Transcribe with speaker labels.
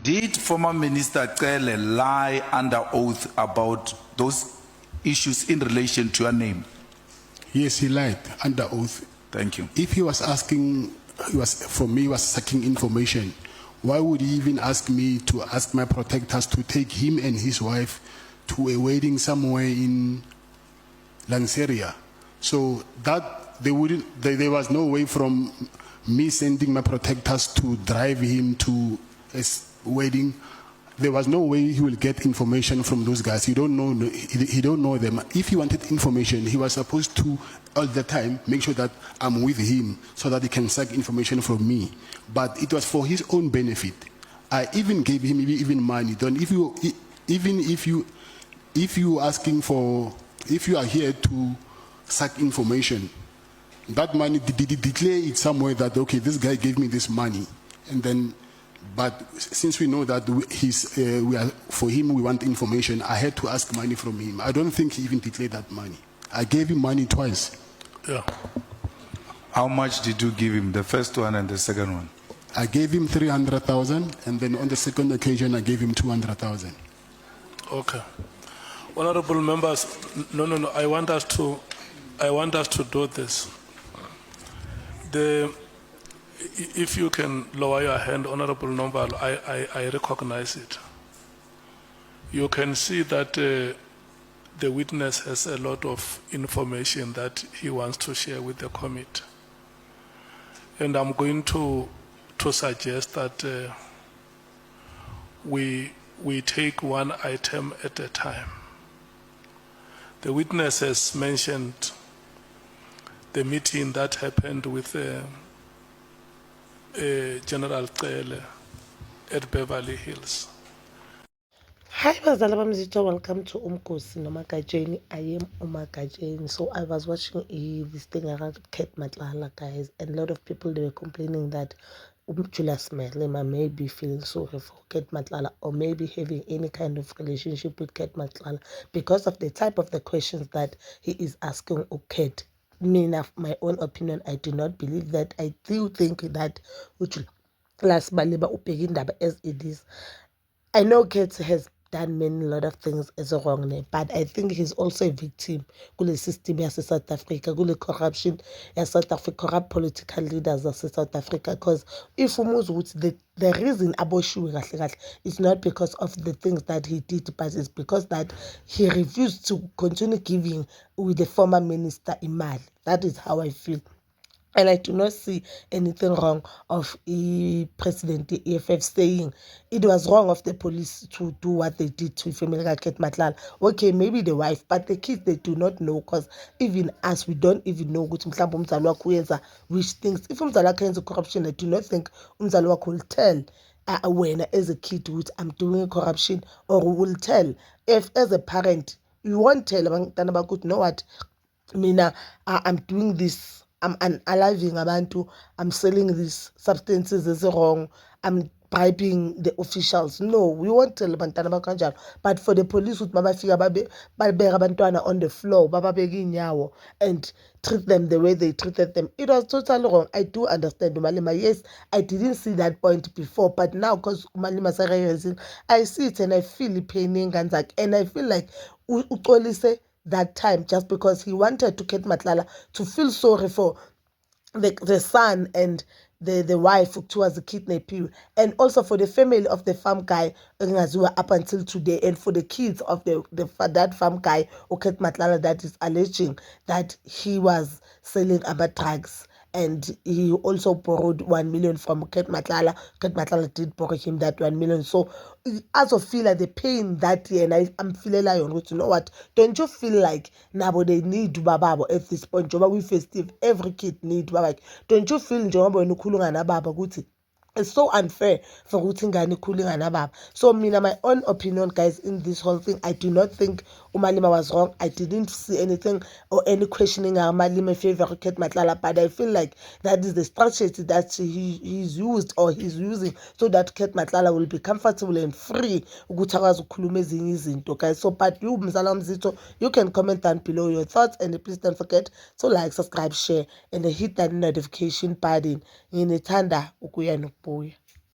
Speaker 1: Did former Minister Cele lie under oath about those issues in relation to your name?
Speaker 2: Yes, he lied under oath.
Speaker 1: Thank you.
Speaker 2: If he was asking, he was seeking information, why would he even ask me to ask my protectors to take him and his wife to a wedding somewhere in Lanseria? So that there was no way from me sending my protectors to drive him to a wedding. There was no way he will get information from those guys. He don't know them. If he wanted information, he was supposed to all the time make sure that I'm with him so that he can seek information from me. But it was for his own benefit. I even gave him even money. If you are here to seek information, that money declare it somewhere that okay, this guy gave me this money, and then. But since we know that for him we want information, I had to ask money from him. I don't think he even declared that money. I gave him money twice.
Speaker 3: Yeah.
Speaker 1: How much did you give him, the first one and the second one?
Speaker 2: I gave him 300,000, and then on the second occasion I gave him 200,000.
Speaker 3: Okay. Honorable members, no. I want us to do this. If you can lower your hand, Honorable Nombalo, I recognize it. You can see that the witness has a lot of information that he wants to share with the committee. And I'm going to suggest that we take one item at a time. The witness has mentioned the meeting that happened with General Cele at Beverly Hills.
Speaker 4: Hi, bazala bamzito, welcome to Umkosi Nomagajeni. I am Umagajeni. So I was watching this thing around Kate Matlala, guys, and a lot of people, they were complaining that Julius Malema may be feeling sorry for Kate Matlala or maybe having any kind of relationship with Kate Matlala because of the type of the questions that he is asking Kate. Me, my own opinion, I do not believe that. I do think that Julius Malema upegindaba as it is. I know Kate has done a lot of things as a wrong name, but I think he's also a victim kule system yase South Africa, kule corruption yase South Africa, corrupt political leaders yase South Africa. Because if the reason aboshiwe kahle kahle is not because of the things that he did, but it's because that he refused to continue giving with the former minister imali. That is how I feel. And I do not see anything wrong of President EFF saying it was wrong of the police to do what they did to family like Kate Matlala. Okay, maybe the wife, but the kids, they do not know, because even us, we don't even know which things. If umzali wakhe corruption, I do not think umzali wakhe will tell when as a kid which I'm doing corruption, or will tell. If as a parent, you won't tell abantwana bakho, you know what, mina I'm doing this, I'm unaliving abantu, I'm selling these substances is wrong, I'm bribing the officials. No, we won't tell abantwana bakho kanjalo. But for the police, ukuthi mabafika babeka abantwana on the floor, bababeka inyawo, and treat them the way they treated them, it was totally wrong. I do understand Malema. Yes, I didn't see that point before, but now because Malema saying, I see it and I feel it paining, and I feel like uxolise that time just because he wanted to get Matlala to feel sorry for the son and the wife who was kidnapped, and also for the family of the farm guy up until today, and for the kids of that farm guy Kate Matlala that is alleging that he was selling other drugs. And he also borrowed 1 million from Kate Matlala. Kate Matlala did borrow him that 1 million. So as of feel like the pain that year, and I'm feeling like, you know what? Don't you feel like now they need bababo at this point? Joba we festive, every kid need bababo. Don't you feel joba when you kulunga na baba guti? It's so unfair for Utingani cooling and above. So, my own opinion, guys, in this whole thing, I do not think Umalima was wrong. I didn't see anything or any questioning Umalima favor Kate Matlala, but I feel like that is the strategy that he's used or he's using so that Kate Matlala will be comfortable and free. Okay, so but you, Mzala Mzito, you can comment down below your thoughts, and please don't forget to like, subscribe, share, and hit that notification button. Ngithanda ukuya nokubuya.